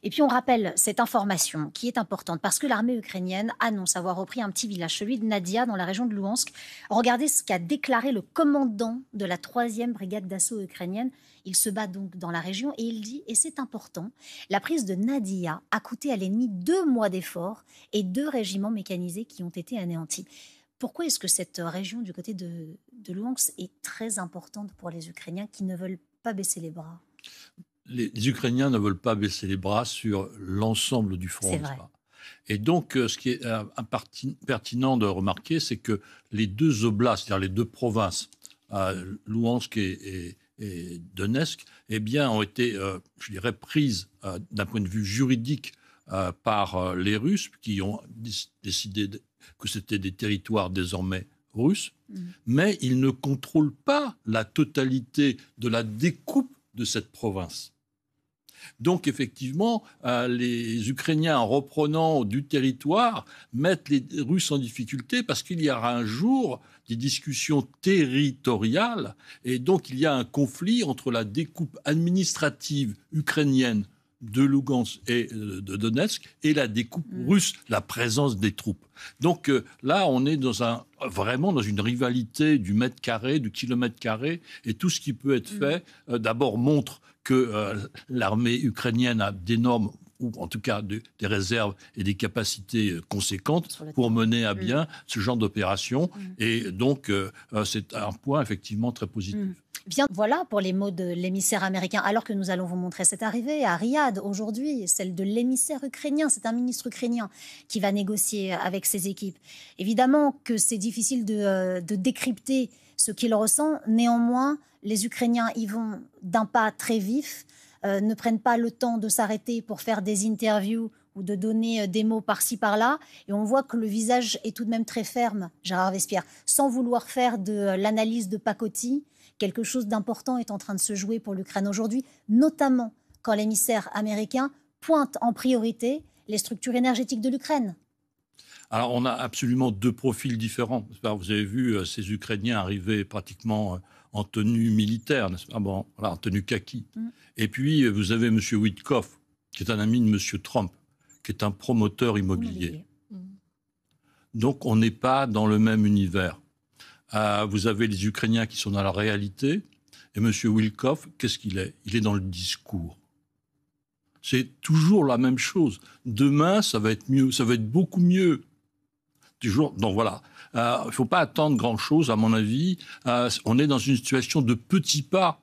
Et puis on rappelle cette information qui est importante parce que l'armée ukrainienne annonce avoir repris un petit village, celui de Nadia dans la région de Louhansk. Regardez ce qu'a déclaré le commandant de la 3e brigade d'assaut ukrainienne. Il se bat donc dans la région et il dit, et c'est important, la prise de Nadia a coûté à l'ennemi 2 mois d'efforts et 2 régiments mécanisés qui ont été anéantis. Pourquoi est-ce que cette région du côté de Louhansk est très importante pour les Ukrainiens qui ne veulent pas baisser les bras? Les Ukrainiens ne veulent pas baisser les bras sur l'ensemble du front. C'est vrai. Et donc, ce qui est pertinent de remarquer, c'est que les 2 oblasts, c'est-à-dire les 2 provinces, Louhansk et Donetsk, eh bien, ont été, je dirais, prises d'un point de vue juridique par les Russes, qui ont décidé que c'était des territoires désormais russes, mais ils ne contrôlent pas la totalité de la découpe de cette province. Donc, effectivement, les Ukrainiens, en reprenant du territoire, mettent les Russes en difficulté parce qu'il y aura un jour des discussions territoriales et donc il y a un conflit entre la découpe administrative ukrainienne de Lougansk et de Donetsk et la découpe russe, la présence des troupes. Donc là, on est vraiment dans une rivalité du mètre carré, du kilomètre carré, et tout ce qui peut être fait, d'abord montre que l'armée ukrainienne a d'énormes, ou en tout cas des réserves et des capacités conséquentes pour mener à bien ce genre d'opération. Et donc, c'est un point effectivement très positif. Bien, voilà pour les mots de l'émissaire américain. Alors que nous allons vous montrer cette arrivée à Riyad aujourd'hui, celle de l'émissaire ukrainien. C'est un ministre ukrainien qui va négocier avec ses équipes. Évidemment que c'est difficile de décrypter ce qu'il ressent. Néanmoins, les Ukrainiens y vont d'un pas très vif, ne prennent pas le temps de s'arrêter pour faire des interviews ou de donner des mots par-ci, par-là. Et on voit que le visage est tout de même très ferme, Gérard Vespierre. Sans vouloir faire de l'analyse de pacotille, quelque chose d'important est en train de se jouer pour l'Ukraine aujourd'hui, notamment quand l'émissaire américain pointe en priorité les structures énergétiques de l'Ukraine. Alors, on a absolument 2 profils différents. Vous avez vu ces Ukrainiens arriver pratiquement en tenue militaire, n'est-ce pas? Bon, voilà, en tenue kaki. Et puis, vous avez M. Witkoff, qui est un ami de M. Trump, qui est un promoteur immobilier. Donc, on n'est pas dans le même univers. Vous avez les Ukrainiens qui sont dans la réalité. Et M. Witkoff, qu'est-ce qu'il est? Il est dans le discours. C'est toujours la même chose. Demain, ça va être mieux. Ça va être beaucoup mieux. Donc voilà. Il ne faut pas attendre grand-chose, à mon avis. On est dans une situation de petits pas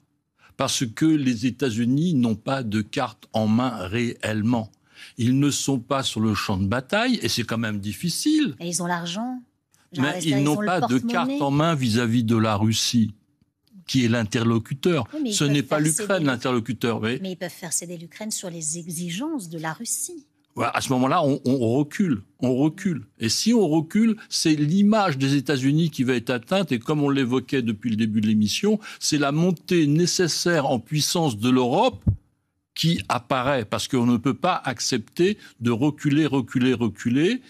parce que les États-Unis n'ont pas de carte en main réellement. Ils ne sont pas sur le champ de bataille et c'est quand même difficile. Et ils ont l'argent. Mais ils n'ont pas de carte en main vis-à-vis de la Russie, qui est l'interlocuteur. Oui, ce n'est pas l'Ukraine l'interlocuteur. Mais ils peuvent faire céder l'Ukraine sur les exigences de la Russie. Voilà, à ce moment-là, on recule. On recule. Et si on recule, c'est l'image des États-Unis qui va être atteinte. Et comme on l'évoquait depuis le début de l'émission, c'est la montée nécessaire en puissance de l'Europe qui apparaît, parce qu'on ne peut pas accepter de reculer.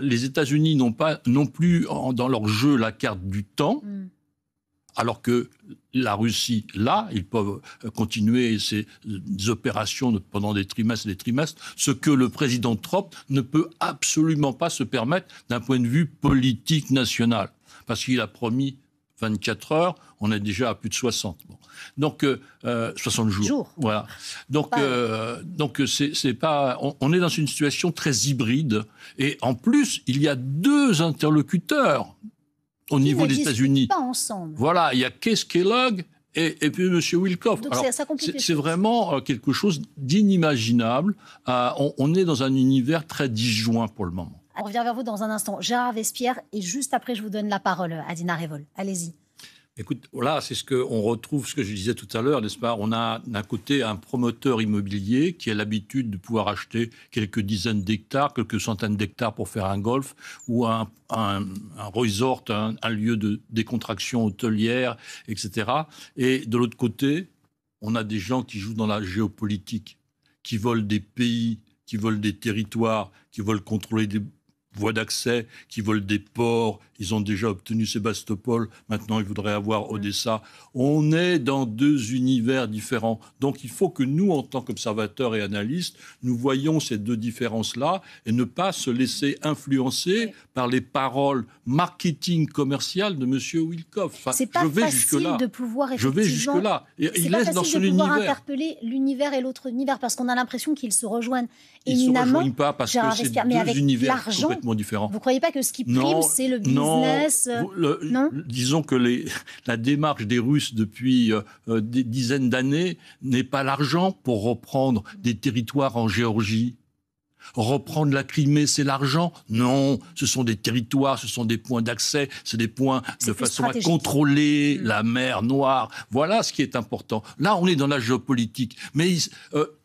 Les États-Unis n'ont pas non plus dans leur jeu la carte du temps, alors que la Russie, là, ils peuvent continuer ces opérations pendant des trimestres et des trimestres, ce que le président Trump ne peut absolument pas se permettre d'un point de vue politique national, parce qu'il a promis 24 heures, on est déjà à plus de 60. Bon. Donc, 60 jours. Voilà. Donc c'est pas. On est dans une situation très hybride. Et en plus, il y a 2 interlocuteurs au niveau des États-Unis. Pas ensemble. Voilà, il y a Keith Kellogg et puis M. Witkoff. Donc alors, ça complique c'est vraiment quelque chose d'inimaginable. On est dans un univers très disjoint pour le moment. On revient vers vous dans un instant. Gérard Vespierre, et juste après, je vous donne la parole à Dina Révol. Allez-y. Écoute, voilà, c'est on retrouve ce que je disais tout à l'heure, n'est-ce pas? On a d'un côté un promoteur immobilier qui a l'habitude de pouvoir acheter quelques dizaines d'hectares, quelques centaines d'hectares pour faire un golf ou un resort, un lieu de décontraction hôtelière, etc. Et de l'autre côté, on a des gens qui jouent dans la géopolitique, qui volent des pays, qui volent des territoires, qui veulent contrôler voies d'accès, qui veulent des ports. Ils ont déjà obtenu Sébastopol, maintenant ils voudraient avoir Odessa. On est dans deux univers différents. Donc il faut que nous, en tant qu'observateurs et analystes, nous voyions ces deux différences-là et ne pas se laisser influencer par les paroles marketing commerciales de M. Wilkoff. Enfin, c'est pas facile de pouvoir Je vais jusque-là. Et c'est il pas laisse facile dans son de pouvoir univers. interpeller l'univers et l'autre univers parce qu'on a l'impression qu'ils se rejoignent Ils ne se éminemment. rejoignent pas parce que c'est deux univers complètement différents. Vous ne croyez pas que ce qui prime, c'est le business? Non. Disons que la démarche des Russes depuis des dizaines d'années n'est pas l'argent pour reprendre des territoires en Géorgie. Reprendre la Crimée, c'est l'argent? Non, ce sont des territoires, ce sont des points d'accès, c'est des points de façon à contrôler la mer Noire. Voilà ce qui est important. Là, on est dans la géopolitique. Mais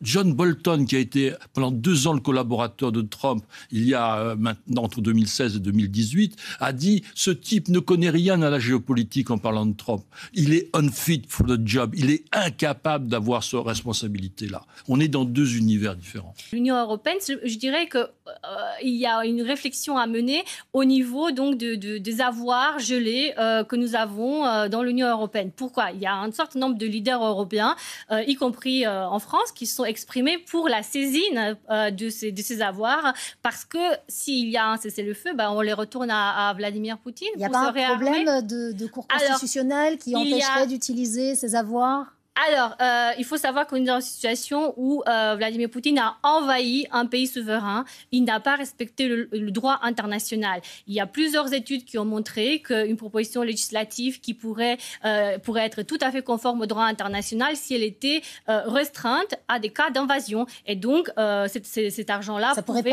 John Bolton, qui a été pendant 2 ans le collaborateur de Trump, il y a maintenant entre 2016 et 2018, a dit « Ce type ne connaît rien à la géopolitique en parlant de Trump. Il est unfit for the job. Il est incapable d'avoir cette responsabilité-là. » On est dans deux univers différents. L'Union européenne, je dirais qu'il y a une réflexion à mener au niveau donc des avoirs gelés que nous avons dans l'Union européenne. Pourquoi? Il y a un certain nombre de leaders européens, y compris en France, qui se sont exprimés pour la saisine de ces avoirs, parce que s'il y a un cessez-le-feu, on les retourne à Vladimir Poutine. Il n'y a pas un problème de cour constitutionnelle qui empêcherait d'utiliser ces avoirs? Alors, il faut savoir qu'on est dans une situation où Vladimir Poutine a envahi un pays souverain. Il n'a pas respecté le droit international. Il y a plusieurs études qui ont montré qu'une proposition législative qui pourrait être tout à fait conforme au droit international si elle était restreinte à des cas d'invasion. Et donc, cet argent-là pouvait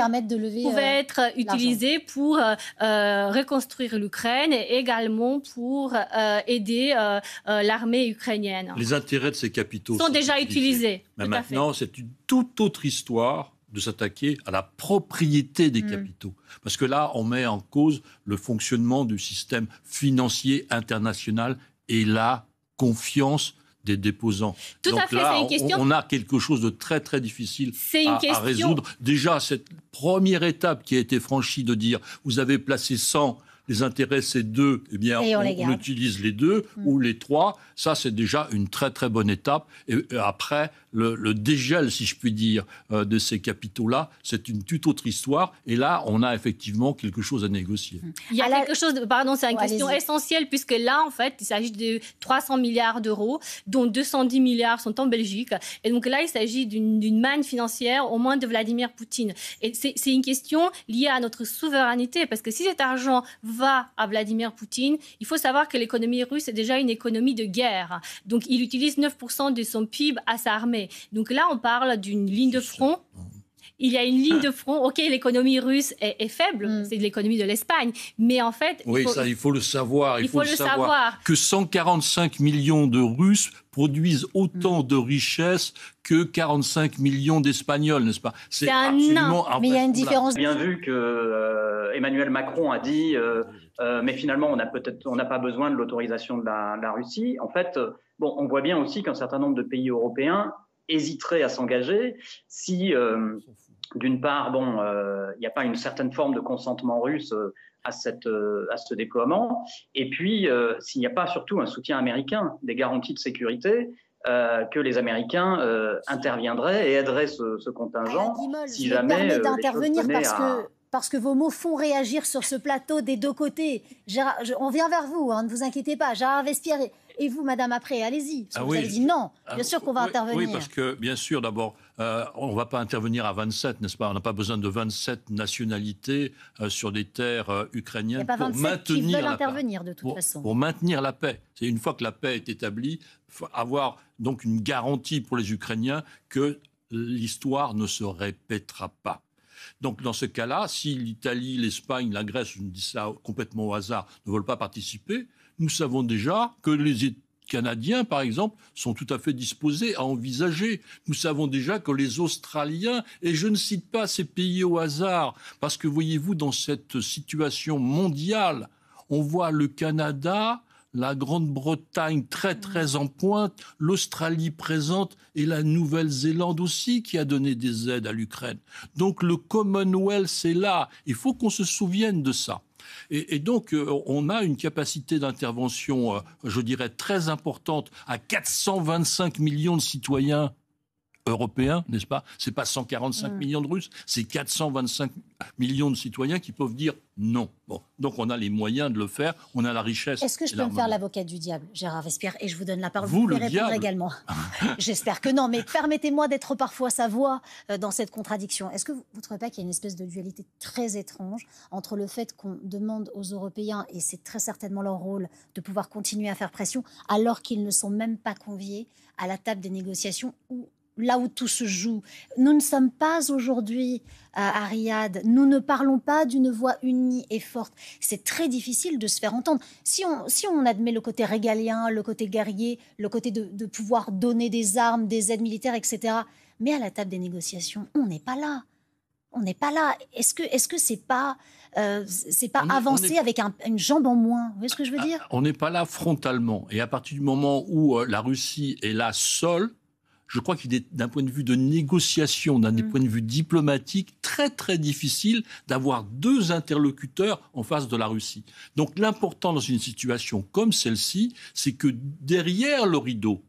être utilisé pour reconstruire l'Ukraine et également pour aider l'armée ukrainienne. Les intérêts de ces capitaux sont déjà utilisés. Mais maintenant, c'est une toute autre histoire de s'attaquer à la propriété des capitaux. Parce que là, on met en cause le fonctionnement du système financier international et la confiance des déposants. Tout à fait, c'est une question. On a quelque chose de très, très difficile à résoudre. Déjà, cette première étape qui a été franchie de dire « vous avez placé 100 », les intérêts, c'est 2, eh bien, on utilise les 2 ou les 3. Ça, c'est déjà une très, très bonne étape. Et après, le dégel, si je puis dire, de ces capitaux-là, c'est une toute autre histoire. Et là, on a effectivement quelque chose à négocier. Il y a quelque chose, c'est une question essentielle, puisque là, en fait, il s'agit de 300 milliards d'euros, dont 210 milliards sont en Belgique. Et donc là, il s'agit d'une manne financière, au moins de Vladimir Poutine. Et c'est une question liée à notre souveraineté, parce que si cet argent va à Vladimir Poutine, il faut savoir que l'économie russe est déjà une économie de guerre. Donc, il utilise 9% de son PIB à sa armée. Donc là, on parle d'une ligne de front. Il y a une ligne de front. OK, l'économie russe est faible, c'est l'économie de l'Espagne. Mais en fait... il faut le savoir. Il faut le savoir. Que 145 millions de Russes produisent autant de richesses que 45 millions d'Espagnols, n'est-ce pas? C'est absolument mais il y a une différence. Bien vu que Emmanuel Macron a dit mais finalement on n'a pas besoin de l'autorisation de la Russie. En fait, on voit bien aussi qu'un certain nombre de pays européens hésiteraient à s'engager si d'une part il n'y a pas une certaine forme de consentement russe à ce déploiement, et puis s'il n'y a pas surtout un soutien américain, des garanties de sécurité, que les Américains interviendraient et aideraient ce contingent si jamais d'intervenir parce que vos mots font réagir sur ce plateau des deux côtés. On vient vers vous, ne vous inquiétez pas. Gérard Vespierre et vous, Madame Après, allez-y. Vous avez dit non, bien sûr qu'on va intervenir. Oui, parce que bien sûr, d'abord, on ne va pas intervenir à 27, n'est-ce pas? On n'a pas besoin de 27 nationalités sur des terres ukrainiennes pour maintenir la intervenir de toute façon. Pour maintenir la paix. C'est une fois que la paix est établie, il faut avoir donc une garantie pour les Ukrainiens que l'histoire ne se répétera pas. Donc, dans ce cas-là, si l'Italie, l'Espagne, la Grèce, je dis ça complètement au hasard, ne veulent pas participer, nous savons déjà que les Canadiens, par exemple, sont tout à fait disposés à envisager. Nous savons déjà que les Australiens, et je ne cite pas ces pays au hasard, parce que voyez-vous, dans cette situation mondiale, on voit le Canada, la Grande-Bretagne très en pointe, l'Australie présente et la Nouvelle-Zélande aussi qui a donné des aides à l'Ukraine. Donc le Commonwealth, c'est là. Il faut qu'on se souvienne de ça. Et donc, on a une capacité d'intervention, je dirais, très importante à 425 millions de citoyens européens, n'est-ce pas? C'est pas 145 millions de Russes, c'est 425 millions de citoyens qui peuvent dire non. Bon, donc on a les moyens de le faire, on a la richesse. Est-ce que je peux me faire l'avocat du diable, Gérard Vespierre, et je vous donne la parole, vous pouvez le répondre diable également. J'espère que non, mais permettez-moi d'être parfois sa voix dans cette contradiction. Est-ce que vous ne trouvez pas qu'il y a une espèce de dualité très étrange entre le fait qu'on demande aux Européens, et c'est très certainement leur rôle, de pouvoir continuer à faire pression, alors qu'ils ne sont même pas conviés à la table des négociations là où tout se joue. Nous ne sommes pas aujourd'hui à Riyad. Nous ne parlons pas d'une voix unie et forte. C'est très difficile de se faire entendre. Si on admet le côté régalien, le côté guerrier, le côté de pouvoir donner des armes, des aides militaires, etc. Mais à la table des négociations, on n'est pas là. On n'est pas là. Est-ce que c'est pas avancer avec une jambe en moins? Vous voyez ce que je veux dire? On n'est pas là frontalement. Et à partir du moment où la Russie est là seule, je crois qu'il est, d'un point de vue de négociation, d'un point de vue diplomatique, très très difficile d'avoir deux interlocuteurs en face de la Russie. Donc l'important dans une situation comme celle-ci, c'est que derrière le rideau,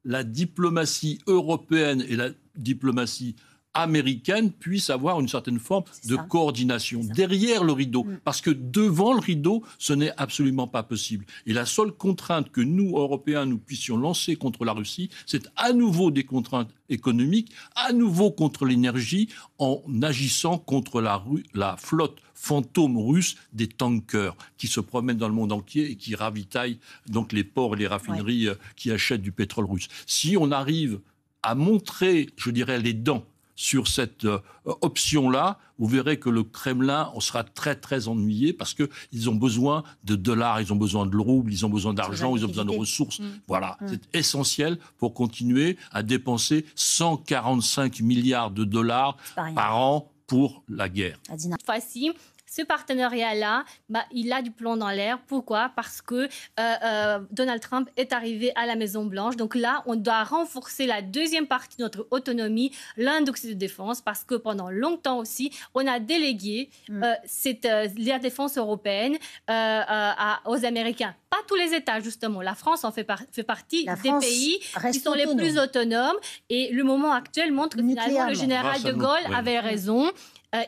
la diplomatie européenne et la diplomatie américaine puissent avoir une certaine forme de coordination derrière le rideau. Parce que devant le rideau, ce n'est absolument pas possible. Et la seule contrainte que nous, Européens, nous puissions lancer contre la Russie, c'est à nouveau des contraintes économiques, à nouveau contre l'énergie, en agissant contre la flotte fantôme russe des tankers qui se promènent dans le monde entier et qui ravitaillent donc les ports et les raffineries qui achètent du pétrole russe. Si on arrive à montrer, je dirais, les dents sur cette option-là, vous verrez que le Kremlin on sera très, très ennuyé parce qu'ils ont besoin de dollars, ils ont besoin de roubles, ils ont besoin d'argent, ils ont besoin de ressources. Voilà, c'est essentiel pour continuer à dépenser 145 milliards de dollars par an pour la guerre. Facile. Ce partenariat-là, il a du plomb dans l'air. Pourquoi? Parce que Donald Trump est arrivé à la Maison-Blanche. Donc là, on doit renforcer la deuxième partie de notre autonomie, l'industrie de défense, parce que pendant longtemps aussi, on a délégué la défense européenne aux Américains. Pas tous les États, justement. La France en fait partie des pays qui sont les plus autonomes. Et le moment actuel montre que finalement, le général de Gaulle avait raison.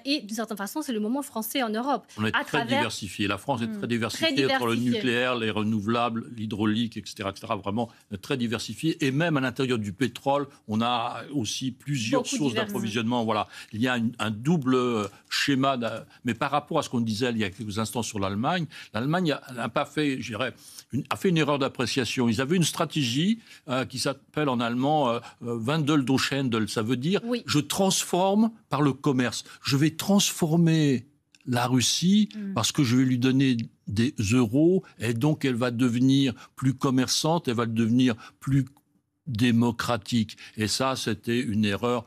Et d'une certaine façon, c'est le moment français en Europe. On est très diversifié. La France est très diversifiée entre le nucléaire, les renouvelables, l'hydraulique, etc., etc. Vraiment très diversifié. Et même à l'intérieur du pétrole, on a aussi plusieurs sources d'approvisionnement. Voilà. Il y a un double schéma. Mais par rapport à ce qu'on disait il y a quelques instants sur l'Allemagne n'a pas fait, je dirais, a fait une erreur d'appréciation. Ils avaient une stratégie qui s'appelle en allemand Wandeldurchhandel. Ça veut dire je transforme par le commerce. Je vais transformer la Russie parce que je vais lui donner des euros et donc elle va devenir plus commerçante, elle va devenir plus démocratique. Et ça, c'était une erreur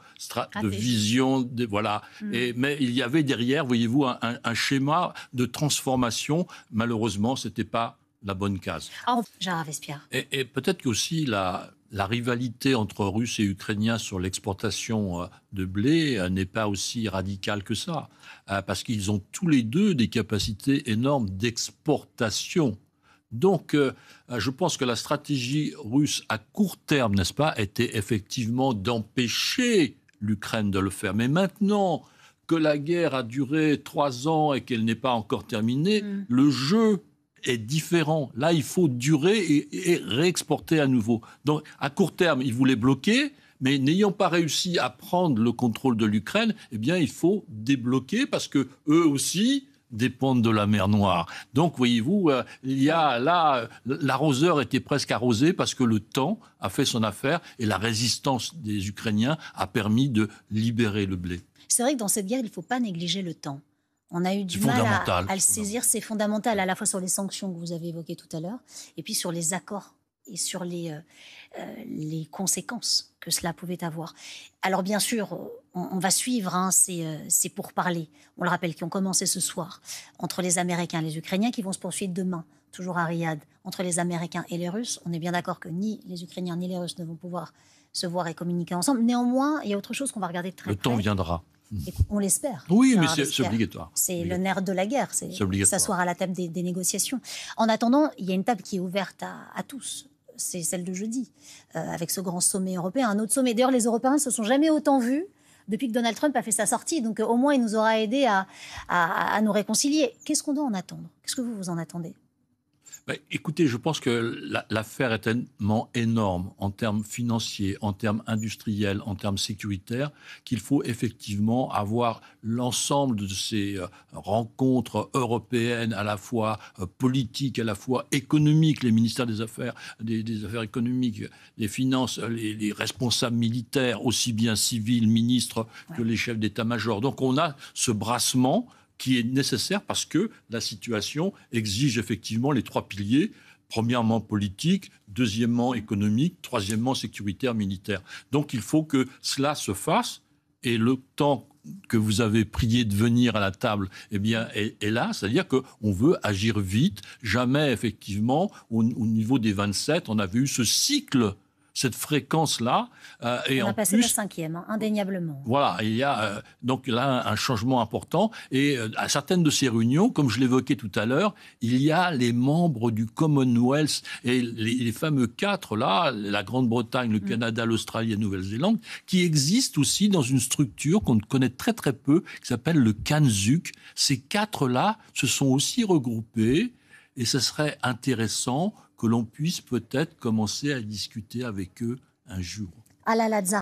de vision. Voilà. Mais il y avait derrière, voyez-vous, un schéma de transformation. Malheureusement, ce n'était pas la bonne case. Gérard Vespierre. Et peut-être qu'aussi la rivalité entre Russes et Ukrainiens sur l'exportation de blé n'est pas aussi radicale que ça, parce qu'ils ont tous les deux des capacités énormes d'exportation. Donc, je pense que la stratégie russe à court terme, n'est-ce pas, était effectivement d'empêcher l'Ukraine de le faire. Mais maintenant que la guerre a duré 3 ans et qu'elle n'est pas encore terminée, le jeu est différent. Là, il faut durer et réexporter à nouveau. Donc, à court terme, ils voulaient bloquer, mais n'ayant pas réussi à prendre le contrôle de l'Ukraine, eh bien, il faut débloquer parce que eux aussi dépendent de la mer Noire. Donc, voyez-vous, il y a là, l'arroseur était presque arrosé parce que le temps a fait son affaire et la résistance des Ukrainiens a permis de libérer le blé. C'est vrai que dans cette guerre, il ne faut pas négliger le temps. On a eu du mal à le saisir. C'est fondamental, à la fois sur les sanctions que vous avez évoquées tout à l'heure, et puis sur les accords et sur les conséquences que cela pouvait avoir. Alors bien sûr, on va suivre ces pourparlers, on le rappelle, qui ont commencé ce soir, entre les Américains et les Ukrainiens, qui vont se poursuivre demain toujours à Riyad, entre les Américains et les Russes. On est bien d'accord que ni les Ukrainiens ni les Russes ne vont pouvoir se voir et communiquer ensemble. Néanmoins, il y a autre chose qu'on va regarder de très près. Le temps viendra. Et on l'espère. Oui, mais c'est obligatoire. C'est le nerf de la guerre, c'est obligatoire. S'asseoir à la table des négociations. En attendant, il y a une table qui est ouverte à tous. C'est celle de jeudi, avec ce grand sommet européen, un autre sommet. D'ailleurs, les Européens ne se sont jamais autant vus depuis que Donald Trump a fait sa sortie. Donc au moins, il nous aura aidés à nous réconcilier. Qu'est-ce qu'on doit en attendre? Qu'est-ce que vous en attendez? Écoutez, je pense que l'affaire est tellement énorme en termes financiers, en termes industriels, en termes sécuritaires, qu'il faut effectivement avoir l'ensemble de ces rencontres européennes, à la fois politiques, à la fois économiques, les ministères des Affaires économiques, des Finances, les responsables militaires, aussi bien civils, ministres, que les chefs d'état-major. Donc on a ce brassement qui est nécessaire parce que la situation exige effectivement les trois piliers. Premièrement, politique, deuxièmement, économique, troisièmement, sécuritaire, militaire. Donc il faut que cela se fasse et le temps que vous avez prié de venir à la table est là, c'est-à-dire qu'on veut agir vite. Jamais, effectivement, au niveau des 27, on avait eu ce cycle, cette fréquence-là. Et on a passé le 5e, indéniablement. Voilà, il y a donc là un changement important. Et à certaines de ces réunions, comme je l'évoquais tout à l'heure, il y a les membres du Commonwealth et les fameux 4, là, la Grande-Bretagne, le Canada, l'Australie et la Nouvelle-Zélande, qui existent aussi dans une structure qu'on connaît très très peu, qui s'appelle le CANZUK. Ces 4-là se sont aussi regroupés et ce serait intéressant que l'on puisse peut-être commencer à discuter avec eux un jour.